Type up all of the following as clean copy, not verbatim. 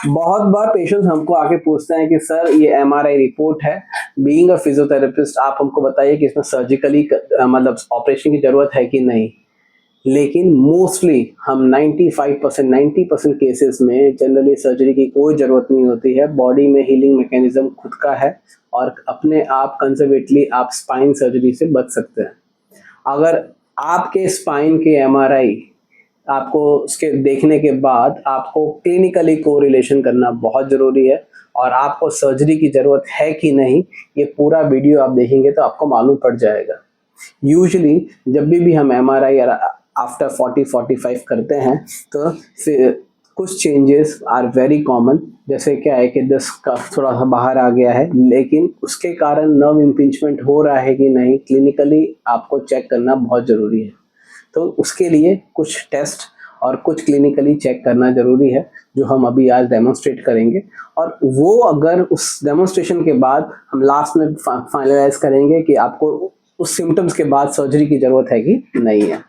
बहुत बार पेशेंट्स हमको आके पूछते हैं कि सर ये एमआरआई रिपोर्ट है, बीइंग अ फिजियोथेरेपिस्ट आप हमको बताइए कि इसमें सर्जिकली मतलब ऑपरेशन की ज़रूरत है कि नहीं। लेकिन मोस्टली हम 95% 90% केसेस में जनरली सर्जरी की कोई ज़रूरत नहीं होती है। बॉडी में हीलिंग मैकेनिज़्म खुद का है और अपने आप कंजर्वेटली आप स्पाइन सर्जरी से बच सकते हैं। अगर आपके स्पाइन के एमआरआई आपको उसके देखने के बाद आपको क्लिनिकली कोरिलेशन करना बहुत ज़रूरी है और आपको सर्जरी की ज़रूरत है कि नहीं, ये पूरा वीडियो आप देखेंगे तो आपको मालूम पड़ जाएगा। यूजुअली जब भी हम एमआरआई आफ्टर 40-45 करते हैं तो फिर कुछ चेंजेस आर वेरी कॉमन। जैसे क्या है कि डिस्क का थोड़ा सा बाहर आ गया है, लेकिन उसके कारण नर्व इम्पिंचमेंट हो रहा है कि नहीं, क्लिनिकली आपको चेक करना बहुत ज़रूरी है। तो उसके लिए कुछ टेस्ट और कुछ क्लिनिकली चेक करना ज़रूरी है, जो हम अभी आज डेमोन्स्ट्रेट करेंगे। और वो अगर उस डेमोन्स्ट्रेशन के बाद हम लास्ट में फाइनलाइज करेंगे कि आपको उस सिम्टम्स के बाद सर्जरी की ज़रूरत है कि नहीं है।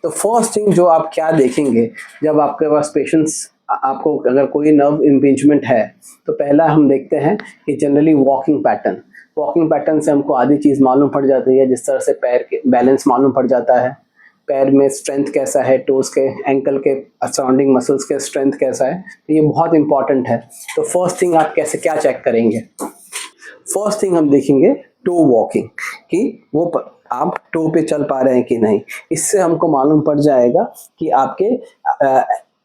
तो फर्स्ट थिंग जो आप क्या देखेंगे जब आपके पास पेशेंट्स आपको अगर कोई नर्व इम्पिंचमेंट है, तो पहला हम देखते हैं कि जनरली वॉकिंग पैटर्न से हमको आधी चीज़ मालूम पड़ जाती है। जिस तरह से पैर के बैलेंस मालूम पड़ जाता है, पैर में स्ट्रेंथ कैसा है, टोज के एंकल के सराउंडिंग मसल्स के स्ट्रेंथ कैसा है, तो ये बहुत इंपॉर्टेंट है। तो फर्स्ट थिंग आप कैसे क्या चेक करेंगे? फर्स्ट थिंग हम देखेंगे टो वॉकिंग, कि वो आप टो पे चल पा रहे हैं कि नहीं। इससे हमको मालूम पड़ जाएगा कि आपके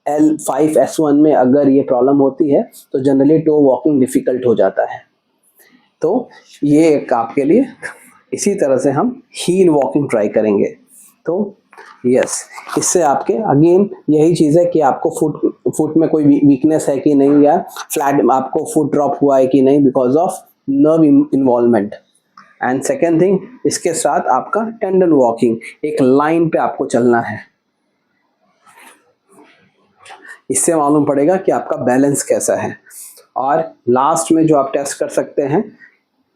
L5S1 में अगर ये प्रॉब्लम होती है तो जनरली टो वॉकिंग डिफ़िकल्ट हो जाता है। तो ये एक आपके लिए। इसी तरह से हम हील वॉकिंग ट्राई करेंगे। तो यस, इससे आपके अगेन यही चीज़ है कि आपको फुट में कोई वीकनेस है कि नहीं, या फ्लैट आपको फुट ड्रॉप हुआ है कि नहीं because of nerve involvement. And second thing, इसके साथ आपका टेंडन वॉकिंग, एक लाइन पे आपको चलना है। इससे मालूम पड़ेगा कि आपका बैलेंस कैसा है। और लास्ट में जो आप टेस्ट कर सकते हैं,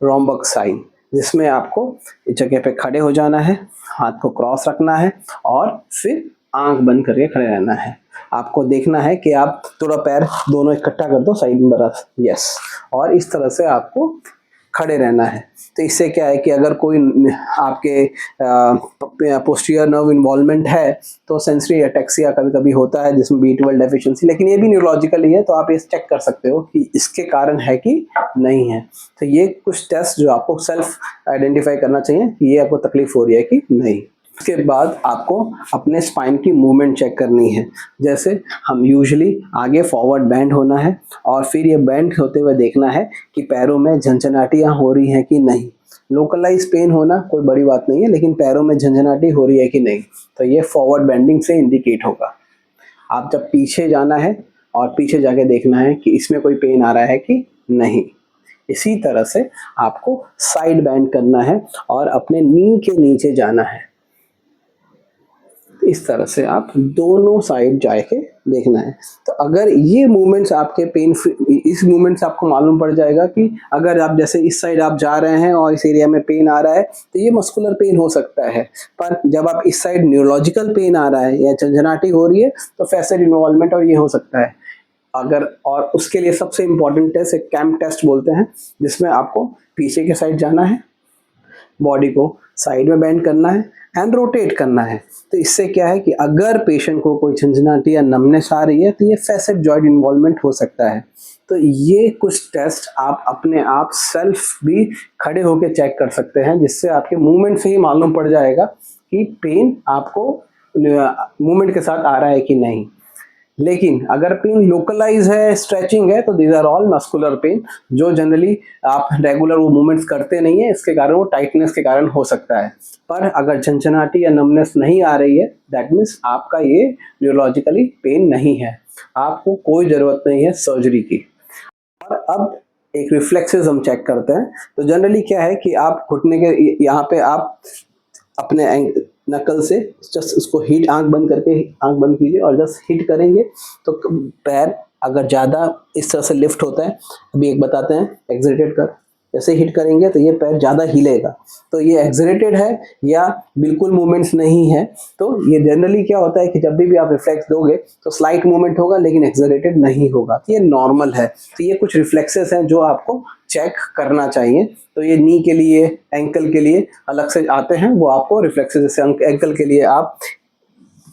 रोम्बक साइन, जिसमें आपको इस जगह पे खड़े हो जाना है, हाथ को क्रॉस रखना है और फिर आंख बंद करके खड़े रहना है। आपको देखना है कि आप थोड़ा पैर दोनों इकट्ठा कर दो साइड में बरफ, यस, और इस तरह से आपको खड़े रहना है। तो इससे क्या है कि अगर कोई आपके पोस्टीरियर नर्व इन्वॉल्वमेंट है तो सेंसरी अटैक्सिया कभी कभी होता है, जिसमें B12 डेफिशिएंसी, लेकिन ये भी न्यूरोलॉजिकली है, तो आप ये चेक कर सकते हो कि इसके कारण है कि नहीं है। तो ये कुछ टेस्ट जो आपको सेल्फ आइडेंटिफाई करना चाहिए कि ये आपको तकलीफ हो रही है कि नहीं। उसके बाद आपको अपने स्पाइन की मूवमेंट चेक करनी है। जैसे हम यूजुअली आगे फॉरवर्ड बैंड होना है और फिर ये बैंड होते हुए देखना है कि पैरों में झंझनाटियाँ हो रही हैं कि नहीं। लोकलाइज पेन होना कोई बड़ी बात नहीं है, लेकिन पैरों में झंझनाटी हो रही है कि नहीं, तो ये फॉरवर्ड बेंडिंग से इंडिकेट होगा। आप जब पीछे जाना है और पीछे जाके देखना है कि इसमें कोई पेन आ रहा है कि नहीं। इसी तरह से आपको साइड बैंड करना है और अपने नी के नीचे जाना है। इस तरह से आप दोनों साइड जाके देखना है। तो अगर ये मूवमेंट्स आपके पेन फ्री, इस मूवमेंट से आपको मालूम पड़ जाएगा कि अगर आप जैसे इस साइड आप जा रहे हैं और इस एरिया में पेन आ रहा है तो ये मस्कुलर पेन हो सकता है। पर जब आप इस साइड न्यूरोलॉजिकल पेन आ रहा है या झंझनाटी हो रही है तो फैसेट इन्वॉल्वमेंट और ये हो सकता है। अगर और उसके लिए सबसे इम्पॉर्टेंट टेस्ट एक कैम्प टेस्ट बोलते हैं, जिसमें आपको पीछे के साइड जाना है, बॉडी को साइड में बेंड करना है एंड रोटेट करना है। तो इससे क्या है कि अगर पेशेंट को कोई झंझनाटी या नमनेस आ रही है तो ये फैसेट जॉइंट इन्वॉल्वमेंट हो सकता है। तो ये कुछ टेस्ट आप अपने आप सेल्फ भी खड़े होकर चेक कर सकते हैं, जिससे आपके मूवमेंट से ही मालूम पड़ जाएगा कि पेन आपको मूवमेंट के साथ आ रहा है कि नहीं। लेकिन अगर पेन लोकलाइज है, स्ट्रेचिंग है, तो these are all muscular pain, जो जनरली आप रेगुलर वो मूवमेंट्स करते नहीं है, इसके कारण वो टाइटनेस के कारण हो सकता है। पर अगर झंझनाटी या नमनेस नहीं आ रही है, दैट मीन्स आपका ये न्यूरोलॉजिकली पेन नहीं है, आपको कोई ज़रूरत नहीं है सर्जरी की। और अब एक रिफ्लेक्सेस हम चेक करते हैं। तो जनरली क्या है कि आप घुटने के यहाँ पे आप अपने नकल से जस्ट उसको हिट, आंख बंद करके आंख बंद कीजिए और जस्ट हिट करेंगे तो पैर अगर ज़्यादा इस तरह से लिफ्ट होता है। अभी एक बताते हैं, एक्सलेटेड कर, जैसे हिट करेंगे तो ये पैर ज़्यादा हिलेगा, तो ये एक्सरेटेड है या बिल्कुल मूवमेंट्स नहीं है। तो ये जनरली क्या होता है कि जब भी आप रिफ्लेक्स दोगे तो स्लाइट मूवमेंट होगा लेकिन एक्सरेटेड नहीं होगा, तो ये नॉर्मल है। तो ये कुछ रिफ्लेक्सेस हैं जो आपको चेक करना चाहिए। तो ये नी के लिए, एंकल के लिए अलग से आते हैं, वो आपको रिफ्लेक्सेस, जैसे एंकल के लिए आप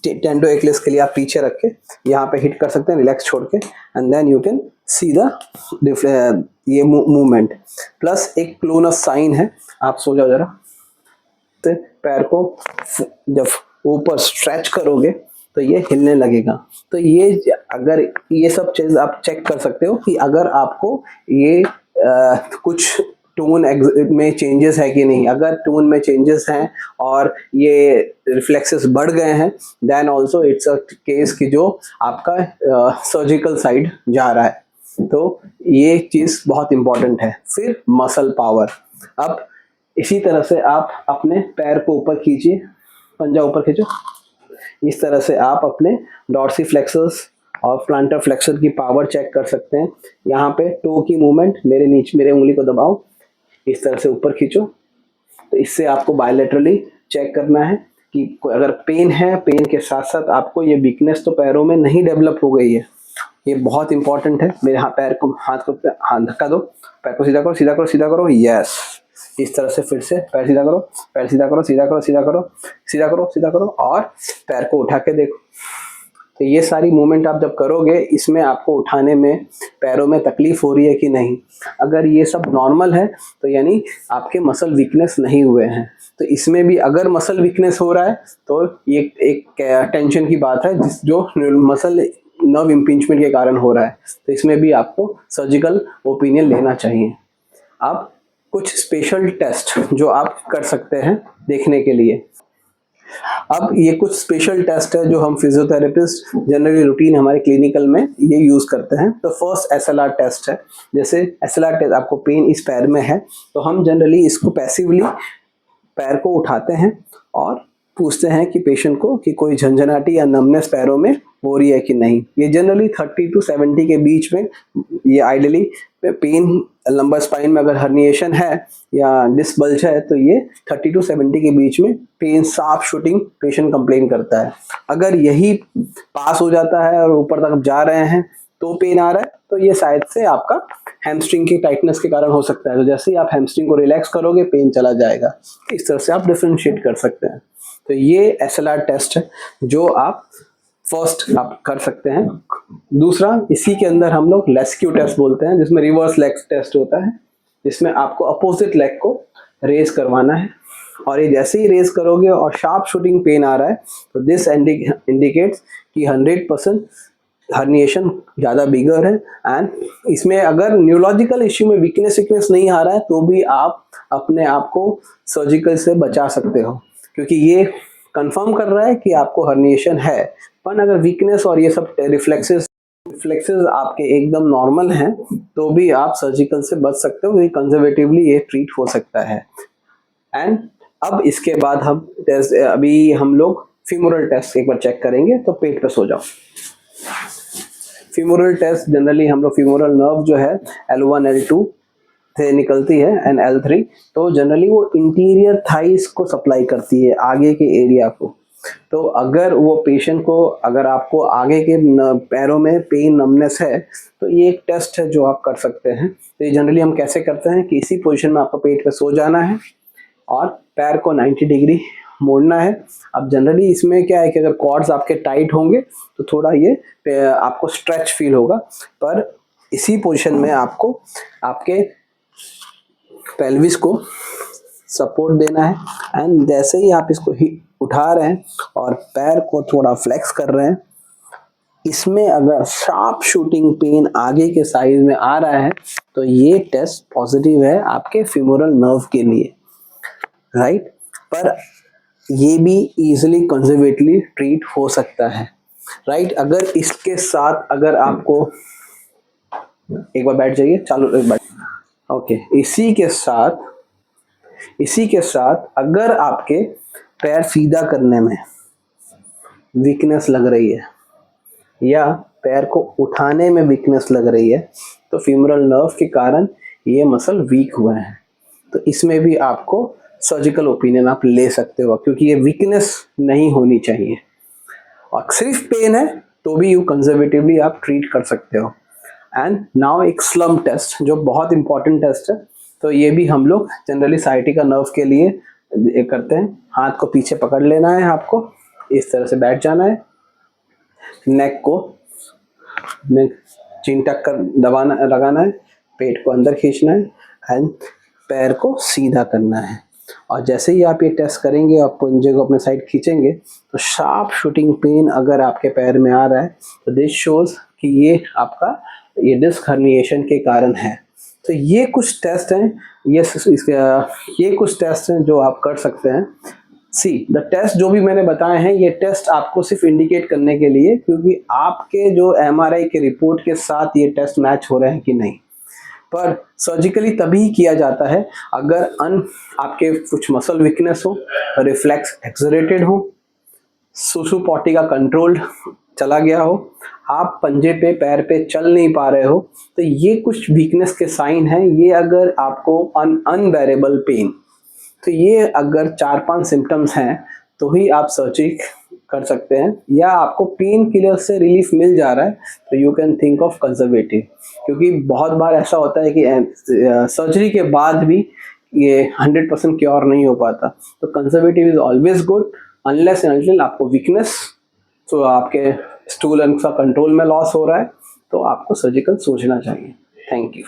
टेंडो एक्लिस के लिए आप पीछे रख के यहाँ पे हिट कर सकते हैं रिलैक्स छोड़ के, and then you can see the ये मूवमेंट। प्लस एक क्लोनस साइन है, आप सो जाओ जरा, तो पैर को जब ऊपर स्ट्रेच करोगे तो ये हिलने लगेगा। तो ये अगर ये सब चीज़ आप चेक कर सकते हो कि अगर आपको ये कुछ टोन में चेंजेस है कि नहीं। अगर टोन में चेंजेस हैं और ये रिफ्लेक्सेस बढ़ गए हैं, then also it's a case कि जो आपका सर्जिकल साइड जा रहा है। तो ये चीज़ बहुत इंपॉर्टेंट है। फिर मसल पावर, अब इसी तरह से आप अपने पैर को ऊपर खींचिए, पंजा ऊपर खींचो, इस तरह से आप अपने डॉर्सीफ्लेक्सस और प्लांटर फ्लेक्सर की पावर चेक कर सकते हैं। यहाँ पे टो की मूवमेंट, मेरे उंगली को दबाओ, इस तरह से ऊपर खींचो, तो इससे आपको बायलैटरली चेक करना है कि अगर पेन है, पेन के साथ साथ आपको ये वीकनेस तो पैरों में नहीं डेवलप हो गई है। ये बहुत इंपॉर्टेंट है। मेरे पैर को हाथ धक्का दो, पैर को सीधा करो, सीधा करो, सीधा करो, यस, इस तरह से फिर से पैर सीधा करो, पैर सीधा करो, सीधा करो, सीधा करो, सीधा करो, सीधा करो, और पैर को उठा के देखो। तो ये सारी मूवमेंट आप जब करोगे, इसमें आपको उठाने में पैरों में तकलीफ हो रही है कि नहीं। अगर ये सब नॉर्मल है तो यानी आपके मसल वीकनेस नहीं हुए हैं। तो इसमें भी अगर मसल वीकनेस हो रहा है तो ये एक टेंशन की बात है, जो मसल नर्व इम्पिंचमेंट के कारण हो रहा है। तो इसमें भी आपको सर्जिकल ओपिनियन लेना चाहिए। अब कुछ स्पेशल टेस्ट जो आप कर सकते हैं देखने के लिए। अब ये कुछ स्पेशल टेस्ट है जो हम फिजियोथेरेपिस्ट जनरली रूटीन हमारे क्लिनिकल में ये यूज करते हैं। तो फर्स्ट एसएलआर टेस्ट है। जैसे एसएलआर टेस्ट, आपको पेन इस पैर में है तो हम जनरली इसको पैसिवली पैर को उठाते हैं और पूछते हैं कि पेशेंट को कि कोई झंझनाटी या नमनेस पैरों में हो रही है कि नहीं। ये जनरली 30 to 70 के बीच में, ये आइडियली पेन लंबर स्पाइन में अगर हर्निएशन है या डिस्क बल्ज है तो ये 30 to 70 के बीच में pain sharp shooting patient complain करता है। अगर यही पास हो जाता है और ऊपर तक जा रहे हैं तो पेन आ रहा है, तो ये शायद से आपका हैमस्ट्रिंग की टाइटनेस के कारण हो सकता है। तो जैसे ही आप हैमस्ट्रिंग को रिलैक्स करोगे पेन चला जाएगा। इस तरह से आप डिफरेंशिएट कर सकते हैं। तो ये एसएलआर टेस्ट है जो आप फर्स्ट आप कर सकते हैं। दूसरा, इसी के अंदर हम लोग लेस्क्यू टेस्ट बोलते हैं, जिसमें रिवर्स लेग टेस्ट होता है, जिसमें आपको अपोजिट लेग को रेज करवाना है। और ये जैसे ही रेज करोगे और शार्प शूटिंग पेन आ रहा है तो दिस इंडिकेट्स कि 100% हर्निएशन ज़्यादा बिगर है। एंड इसमें अगर न्यूरोलॉजिकल इश्यू में वीकनेस नहीं आ रहा है तो भी आप अपने आप को सर्जिकल से बचा सकते हो, क्योंकि ये कंफर्म कर रहा है कि आपको हर्निएशन है। पर अगर वीकनेस और ये सब रिफ्लेक्सेस आपके एकदम नॉर्मल हैं तो भी आप सर्जिकल से बच सकते हो, क्योंकि कंजर्वेटिवली ये ट्रीट हो सकता है। एंड अब इसके बाद अभी हम लोग फीमोरल टेस्ट एक बार चेक करेंगे। तो पेट पे सो जाओ। फीमोरल टेस्ट जनरली हम लोग फीमोरल नर्व जो है L1 L2 से निकलती है एंड L3, तो जनरली वो इंटीरियर थाइस को सप्लाई करती है, आगे के एरिया को। तो अगर वो पेशेंट को, अगर आपको आगे के पैरों में पेन नमनेस है तो ये एक टेस्ट है जो आप कर सकते हैं। तो ये जनरली हम कैसे करते हैं कि इसी पोजीशन में आपको पेट पे सो जाना है और पैर को 90 डिग्री मोड़ना है। अब जनरली इसमें क्या है कि अगर कॉर्ड्स आपके टाइट होंगे तो थोड़ा ये आपको स्ट्रेच फील होगा, पर इसी पोजीशन में आपको आपके पेल्विस को सपोर्ट देना है। एंड जैसे ही आप इसको उठा रहे हैं और पैर को थोड़ा फ्लेक्स कर रहे हैं, इसमें अगर शार्प शूटिंग पेन आगे के साइड में आ रहा है तो ये टेस्ट पॉजिटिव है आपके फीमोरल नर्व के लिए, राइट। पर ये भी इजीली कंजर्वेटिवली ट्रीट हो सकता है, राइट। अगर इसके साथ अगर आपको एक बार बैठ जाइए, चालू एक बार, ओके। इसी के साथ अगर आपके पैर सीधा करने में वीकनेस लग रही है या पैर को उठाने में वीकनेस लग रही है तो फीमोरल नर्व के कारण ये मसल वीक हुए हैं, तो इसमें भी आपको सर्जिकल ओपिनियन आप ले सकते हो, क्योंकि ये वीकनेस नहीं होनी चाहिए। और सिर्फ पेन है तो भी यू कंजर्वेटिवली आप ट्रीट कर सकते हो। एंड नाउ एक स्लम टेस्ट जो बहुत इंपॉर्टेंट टेस्ट है, तो ये भी हम लोग जनरली साइटिका नर्व के लिए करते हैं। हाथ को पीछे पकड़ लेना है, आपको इस तरह से बैठ जाना है, नेक को चिन टक कर दबाना लगाना है, पेट को अंदर खींचना है एंड पैर को सीधा करना है। और जैसे ही आप ये टेस्ट करेंगे और पंजे को अपने साइड खींचेंगे तो शार्प शूटिंग पेन अगर आपके पैर में आ रहा है तो दिस शोज कि ये आपका ये डिस्क हर्निएशन के कारण है। तो ये कुछ टेस्ट हैं, ये कुछ टेस्ट हैं जो आप कर सकते हैं। द टेस्ट जो भी मैंने बताए हैं, ये टेस्ट आपको सिर्फ इंडिकेट करने के लिए, क्योंकि आपके जो एमआरआई के रिपोर्ट के साथ ये टेस्ट मैच हो रहे हैं कि नहीं। पर सर्जिकली तभी किया जाता है अगर आपके कुछ मसल वीकनेस हो, रिफ्लेक्स एक्सरेटेड हो, सुसु पॉटी का कंट्रोल चला गया हो, आप पंजे पे पैर पे चल नहीं पा रहे हो, तो ये कुछ वीकनेस के साइन हैं। ये अगर आपको अनबेरेबल पेन, तो ये अगर 4-5 सिम्टम्स हैं तो ही आप सर्जरी कर सकते हैं, या आपको पेन किलर से रिलीफ मिल जा रहा है तो you can think of conservative. क्योंकि बहुत बार ऐसा होता है कि सर्जरी के बाद भी ये 100% क्योर नहीं हो पाता, तो conservative is always good unless and until आपको वीकनेस, तो आपके स्टूल का कंट्रोल में लॉस हो रहा है, तो आपको सर्जिकल सोचना चाहिए। Thank you.